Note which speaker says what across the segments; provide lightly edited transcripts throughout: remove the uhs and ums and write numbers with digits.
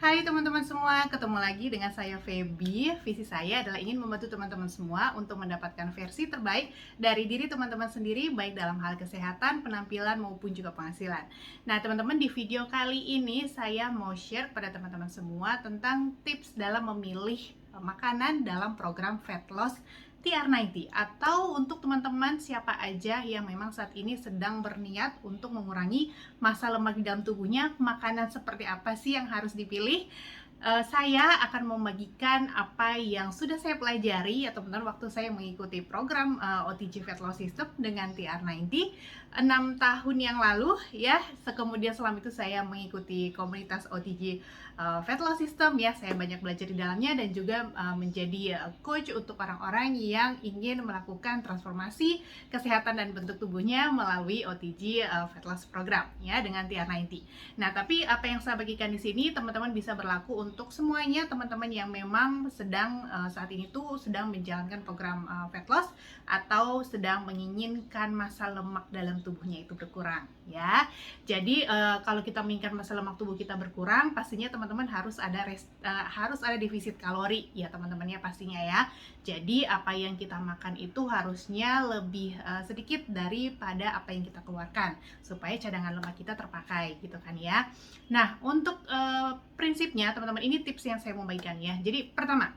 Speaker 1: Hai teman-teman semua, ketemu lagi dengan saya Feby. Visi saya adalah ingin membantu teman-teman semua untuk mendapatkan versi terbaik dari diri teman-teman sendiri, baik dalam hal kesehatan, penampilan, maupun juga penghasilan. Nah teman-teman, di video kali ini saya mau share pada teman-teman semua tentang tips dalam memilih makanan dalam program Fat Loss TR90, atau untuk teman-teman siapa aja yang memang saat ini sedang berniat untuk mengurangi massa lemak di dalam tubuhnya, makanan seperti apa sih yang harus dipilih? Saya akan membagikan apa yang sudah saya pelajari ya teman-teman waktu saya mengikuti program OTG Fat Loss System dengan TR90 6 tahun yang lalu ya. Kemudian selama itu saya mengikuti komunitas OTG Fat Loss System ya. Saya banyak belajar di dalamnya dan juga menjadi coach untuk orang-orang yang ingin melakukan transformasi kesehatan dan bentuk tubuhnya melalui OTG Fat Loss Program ya dengan TR90. Nah, tapi apa yang saya bagikan di sini teman-teman bisa berlaku untuk semuanya teman-teman yang memang sedang saat ini tuh sedang menjalankan program fat loss atau sedang menginginkan massa lemak dalam tubuhnya itu berkurang ya. Jadi kalau kita menginginkan massa lemak tubuh kita berkurang, pastinya teman-teman harus ada defisit kalori ya teman-teman ya pastinya ya. Jadi apa yang kita makan itu harusnya lebih sedikit daripada apa yang kita keluarkan supaya cadangan lemak kita terpakai gitu kan ya. Nah, untuk prinsipnya teman-teman, ini tips yang saya mau bagikan ya. Jadi pertama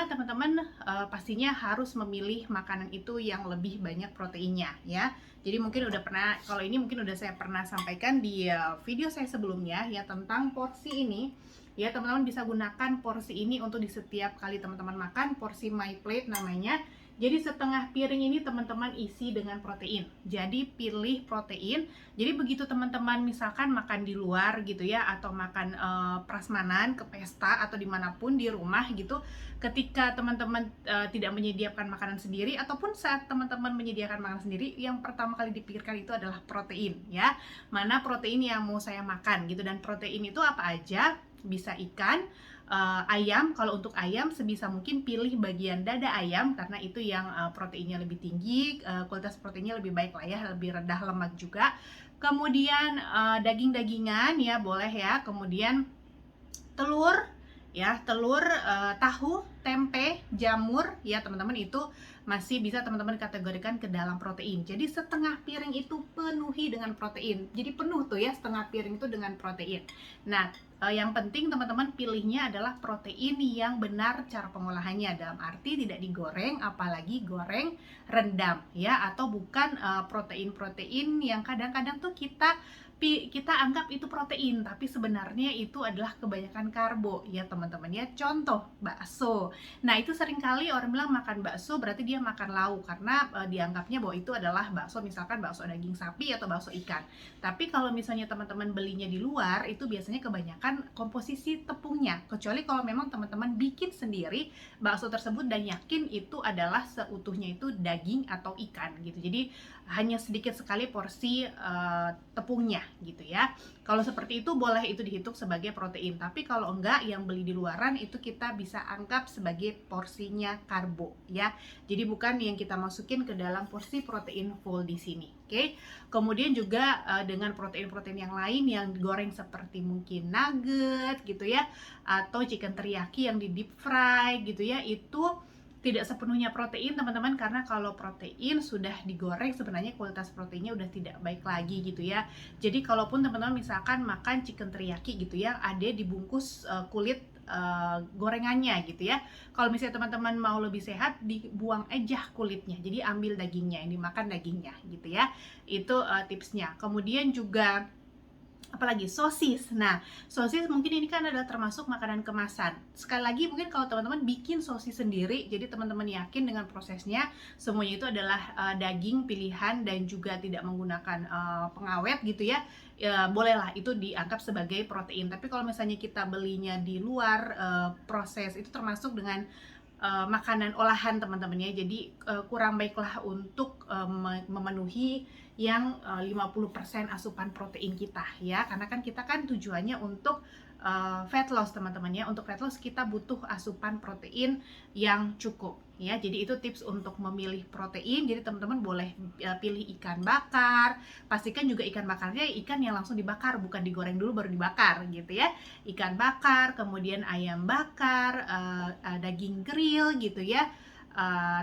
Speaker 1: teman-teman pastinya harus memilih makanan itu yang lebih banyak proteinnya ya. Jadi mungkin udah pernah, kalau ini mungkin udah saya pernah sampaikan di video saya sebelumnya ya tentang porsi ini. Ya teman-teman bisa gunakan porsi ini untuk di setiap kali teman-teman makan, porsi my plate namanya. Jadi setengah piring ini teman-teman isi dengan protein. Jadi pilih protein. Jadi begitu teman-teman misalkan makan di luar gitu ya, atau makan prasmanan ke pesta atau dimanapun di rumah gitu, ketika teman-teman tidak menyediakan makanan sendiri ataupun saat teman-teman menyediakan makanan sendiri, yang pertama kali dipikirkan itu adalah protein ya. Mana protein yang mau saya makan gitu, dan protein itu apa aja? Bisa ikan, ayam. Kalau untuk ayam sebisa mungkin pilih bagian dada ayam karena itu yang proteinnya lebih tinggi, kualitas proteinnya lebih baik lah ya, lebih rendah lemak juga. Kemudian daging-dagingan ya boleh ya. Kemudian telur ya, tahu, tempe, jamur ya teman-teman, itu masih bisa teman-teman kategorikan ke dalam protein. Jadi setengah piring itu penuhi dengan protein. Jadi penuh tuh ya setengah piring itu dengan protein. Nah, yang penting teman-teman pilihnya adalah protein yang benar cara pengolahannya, dalam arti tidak digoreng, apalagi goreng rendam ya, atau bukan protein-protein yang kadang-kadang tuh kita anggap itu protein, tapi sebenarnya itu adalah kebanyakan karbo ya teman-teman ya. Contoh bakso. Nah itu seringkali orang bilang makan bakso berarti dia makan lauk, karena dianggapnya bahwa itu adalah bakso, misalkan bakso daging sapi atau bakso ikan. Tapi kalau misalnya teman-teman belinya di luar, itu biasanya kebanyakan komposisi tepungnya, kecuali kalau memang teman-teman bikin sendiri bakso tersebut dan yakin itu adalah seutuhnya itu daging atau ikan gitu. Jadi hanya sedikit sekali porsi tepungnya gitu ya. Kalau seperti itu boleh itu dihitung sebagai protein, tapi kalau enggak, yang beli di luaran itu kita bisa anggap sebagai porsinya karbo ya. Jadi bukan yang kita masukin ke dalam porsi protein full di sini. Oke. Kemudian juga dengan protein-protein yang lain yang digoreng seperti mungkin nugget gitu ya, atau chicken teriyaki yang di deep fry gitu ya, itu tidak sepenuhnya protein teman-teman, karena kalau protein sudah digoreng sebenarnya kualitas proteinnya udah tidak baik lagi gitu ya. Jadi kalaupun teman-teman misalkan makan chicken teriyaki gitu ya, ada dibungkus kulit gorengannya gitu ya. Kalau misalnya teman-teman mau lebih sehat, dibuang aja kulitnya, jadi ambil dagingnya, yang dimakan dagingnya gitu ya. Itu tipsnya. Kemudian juga apalagi sosis. Nah, sosis mungkin ini kan adalah termasuk makanan kemasan. Sekali lagi, mungkin kalau teman-teman bikin sosis sendiri, jadi teman-teman yakin dengan prosesnya, semuanya itu adalah daging pilihan dan juga tidak menggunakan pengawet gitu ya, bolehlah itu dianggap sebagai protein. Tapi kalau misalnya kita belinya di luar proses, itu termasuk dengan makanan olahan teman-teman ya. Jadi kurang baiklah untuk memenuhi yang 50% asupan protein kita ya, karena kan kita kan tujuannya untuk fat loss teman-teman ya. Untuk fat loss kita butuh asupan protein yang cukup ya. Jadi itu tips untuk memilih protein. Jadi teman-teman boleh pilih ikan bakar. Pastikan juga ikan bakarnya ikan yang langsung dibakar, bukan digoreng dulu baru dibakar gitu ya. Ikan bakar, kemudian ayam bakar, daging grill gitu ya,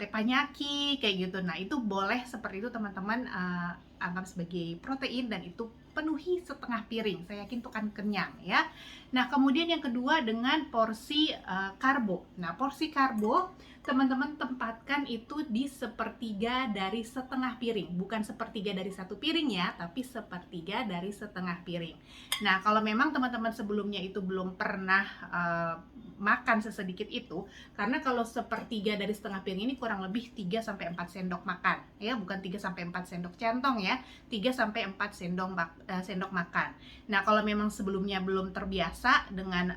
Speaker 1: teppanyaki kayak gitu. Nah itu boleh seperti itu teman-teman, anggap sebagai protein, dan itu penuhi setengah piring. Saya yakin itu kan kenyang ya. Nah kemudian yang kedua dengan porsi karbo. Nah porsi karbo teman-teman tempatkan itu di sepertiga dari setengah piring, bukan sepertiga dari satu piring ya, tapi sepertiga dari setengah piring. Nah kalau memang teman-teman sebelumnya itu belum pernah makan sesedikit itu, karena kalau sepertiga dari setengah piring ini kurang lebih 3-4 sendok makan ya, bukan 3-4 sendok centong ya, 3-4 sendok makan. Nah kalau memang sebelumnya belum terbiasa dengan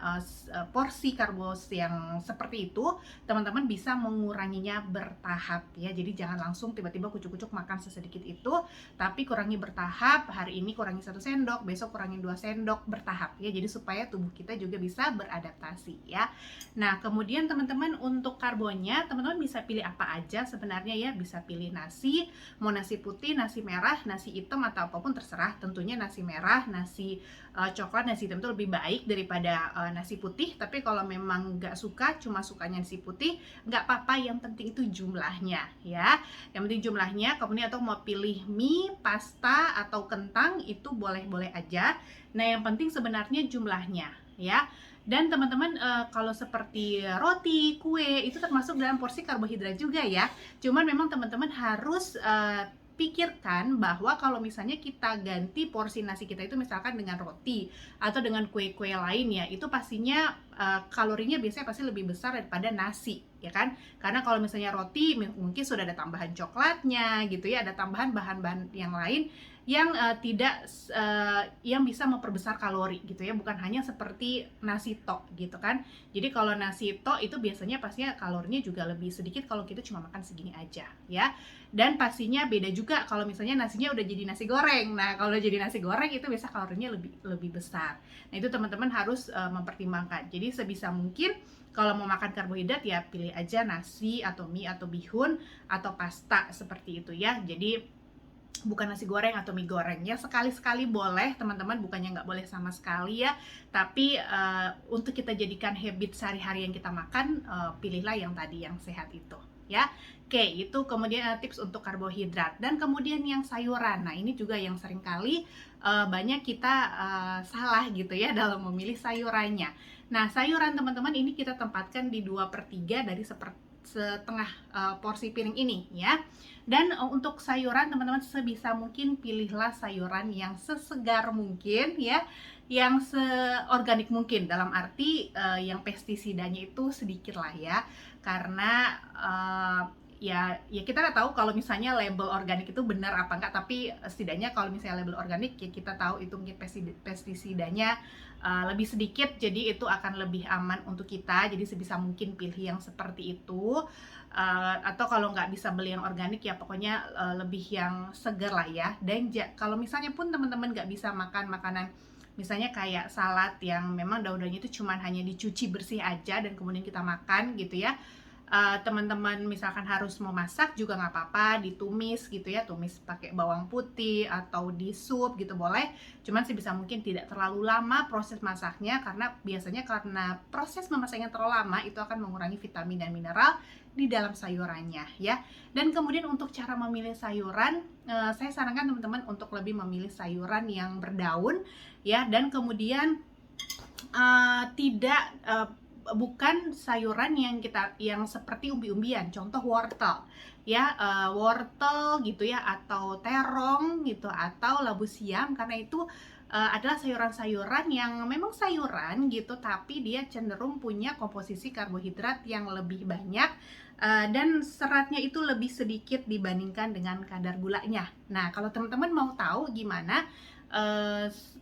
Speaker 1: porsi karbos yang seperti itu, teman-teman bisa menguranginya bertahap ya. Jadi jangan langsung tiba-tiba kucuk-kucuk makan sesedikit itu, tapi kurangi bertahap. Hari ini kurangi 1 sendok, besok kurangi 2 sendok, bertahap ya. Jadi supaya tubuh kita juga bisa beradaptasi ya. Nah kemudian teman-teman untuk karbonnya, teman-teman bisa pilih apa aja sebenarnya ya. Bisa pilih nasi, mau nasi putih, nasi merah, nasi hitam, atau apapun terserah. Tentunya nasi merah, nasi coklat, nasi hitam itu lebih baik daripada nasi putih. Tapi kalau memang nggak suka, cuma sukanya nasi putih, nggak apa-apa, yang penting itu jumlahnya ya. Yang penting jumlahnya. Kemudian atau mau pilih mie, pasta, atau kentang, itu boleh-boleh aja. Nah yang penting sebenarnya jumlahnya ya. Dan teman-teman kalau seperti roti, kue, itu termasuk dalam porsi karbohidrat juga ya. Cuman memang teman-teman harus pikirkan bahwa kalau misalnya kita ganti porsi nasi kita itu misalkan dengan roti atau dengan kue-kue lain ya, itu pastinya kalorinya biasanya pasti lebih besar daripada nasi ya kan. Karena kalau misalnya roti mungkin sudah ada tambahan coklatnya gitu ya, ada tambahan bahan-bahan yang lain yang tidak yang bisa memperbesar kalori gitu ya, bukan hanya seperti nasi tok gitu kan. Jadi kalau nasi tok itu biasanya pastinya kalorinya juga lebih sedikit kalau kita cuma makan segini aja ya. Dan pastinya beda juga kalau misalnya nasinya udah jadi nasi goreng. Nah kalau jadi nasi goreng itu biasa kalorinya lebih besar. Nah itu teman-teman harus mempertimbangkan. Jadi sebisa mungkin kalau mau makan karbohidrat ya pilih aja nasi atau mie atau bihun atau pasta seperti itu ya. Jadi bukan nasi goreng atau mie goreng ya. Sekali-sekali boleh teman-teman, bukannya nggak boleh sama sekali ya, tapi untuk kita jadikan habit sehari-hari yang kita makan, pilihlah yang tadi yang sehat itu ya. Oke, itu kemudian tips untuk karbohidrat. Dan kemudian yang sayuran, nah ini juga yang seringkali banyak kita salah gitu ya dalam memilih sayurannya. Nah sayuran teman-teman ini kita tempatkan di 2/3 dari setengah porsi piring ini ya. Dan untuk sayuran teman-teman sebisa mungkin pilihlah sayuran yang sesegar mungkin ya, yang seorganik mungkin, dalam arti yang pestisidanya itu sedikit lah ya. Karena ya kita nggak tahu kalau misalnya label organik itu benar apa enggak, tapi setidaknya kalau misalnya label organik ya kita tahu itu mungkin pestisidanya lebih sedikit, jadi itu akan lebih aman untuk kita. Jadi sebisa mungkin pilih yang seperti itu. Atau kalau nggak bisa beli yang organik ya pokoknya lebih yang segar lah ya. Dan kalau misalnya pun teman-teman nggak bisa makan makanan misalnya kayak salad yang memang daun-daunnya itu cuma hanya dicuci bersih aja dan kemudian kita makan gitu ya, teman-teman misalkan harus memasak juga nggak apa-apa, ditumis gitu ya, tumis pakai bawang putih atau di sup gitu boleh. Cuman sebisa mungkin tidak terlalu lama proses masaknya, karena biasanya karena proses memasaknya terlalu lama itu akan mengurangi vitamin dan mineral di dalam sayurannya ya. Dan kemudian untuk cara memilih sayuran, saya sarankan teman-teman untuk lebih memilih sayuran yang berdaun ya, dan kemudian tidak bukan sayuran yang seperti umbi-umbian, contoh wortel ya, wortel gitu ya, atau terong gitu, atau labu siam, karena itu adalah sayuran-sayuran yang memang sayuran gitu, tapi dia cenderung punya komposisi karbohidrat yang lebih banyak dan seratnya itu lebih sedikit dibandingkan dengan kadar gulanya. Nah kalau teman-teman mau tahu gimana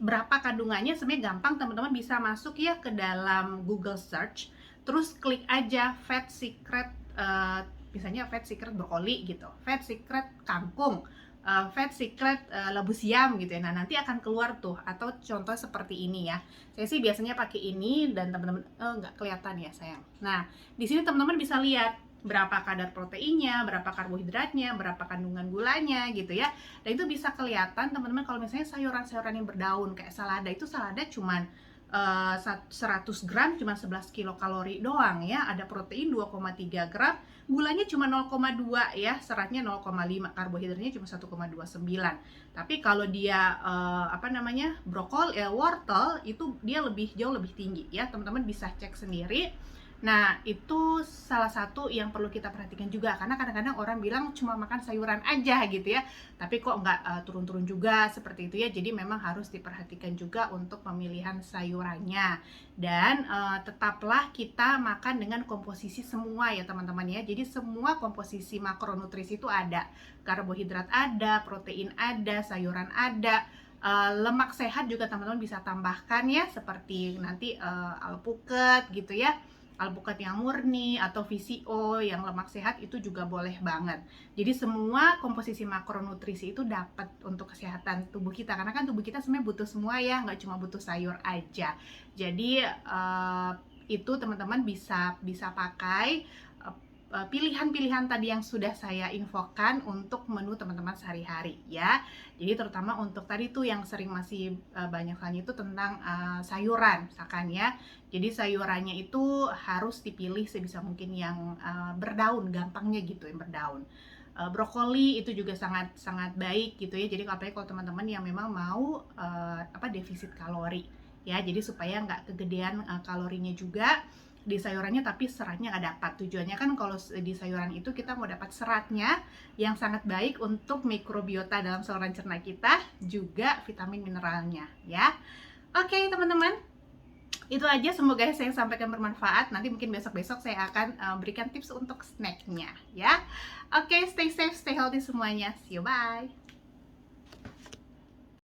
Speaker 1: berapa kandungannya, sebenarnya gampang, teman-teman bisa masuk ya ke dalam Google search, terus klik aja Fat Secret, misalnya Fat Secret brokoli gitu, Fat Secret kangkung, Fat Secret labu siam gitu ya. Nah nanti akan keluar tuh, atau contoh seperti ini ya. Saya sih biasanya pakai ini dan teman-teman nggak kelihatan ya sayang. Nah di sini teman-teman bisa lihat berapa kadar proteinnya, berapa karbohidratnya, berapa kandungan gulanya gitu ya. Dan itu bisa kelihatan teman-teman kalau misalnya sayuran-sayuran yang berdaun kayak selada, itu selada cuman 100 gram cuma 11 kilokalori doang ya, ada protein 2,3 gram, gulanya cuma 0,2 ya, seratnya 0,5, karbohidratnya cuma 1,29. Tapi kalau dia brokoli, wortel itu dia jauh lebih tinggi ya, teman-teman bisa cek sendiri. Nah, itu salah satu yang perlu kita perhatikan juga, karena kadang-kadang orang bilang cuma makan sayuran aja gitu ya, tapi kok nggak turun-turun juga seperti itu ya. Jadi memang harus diperhatikan juga untuk pemilihan sayurannya. Dan tetaplah kita makan dengan komposisi semua ya teman-teman ya. Jadi semua komposisi makronutrisi itu ada, karbohidrat ada, protein ada, sayuran ada. Lemak sehat juga teman-teman bisa tambahkan ya, seperti nanti alpukat gitu ya, alpukat yang murni atau VCO yang lemak sehat itu juga boleh banget. Jadi semua komposisi makronutrisi itu dapat untuk kesehatan tubuh kita, karena kan tubuh kita sebenarnya butuh semua ya, nggak cuma butuh sayur aja. Jadi itu teman-teman bisa pakai pilihan-pilihan tadi yang sudah saya infokan untuk menu teman-teman sehari-hari ya. Jadi terutama untuk tadi tuh yang sering masih banyak tanya itu tentang sayuran misalkan ya. Jadi sayurannya itu harus dipilih sebisa mungkin yang berdaun, gampangnya gitu, yang berdaun. Brokoli itu juga sangat sangat baik gitu ya. Jadi apalagi kalau teman-teman yang memang mau defisit kalori ya. Jadi supaya nggak kegedean kalorinya juga di sayurannya, tapi seratnya nggak dapat. Tujuannya kan kalau di sayuran itu kita mau dapat seratnya yang sangat baik untuk mikrobiota dalam saluran cerna kita, juga vitamin mineralnya ya. Oke teman-teman, itu aja, semoga saya sampaikan bermanfaat. Nanti mungkin besok-besok saya akan berikan tips untuk snacknya ya. Oke, stay safe, stay healthy semuanya. See you, bye.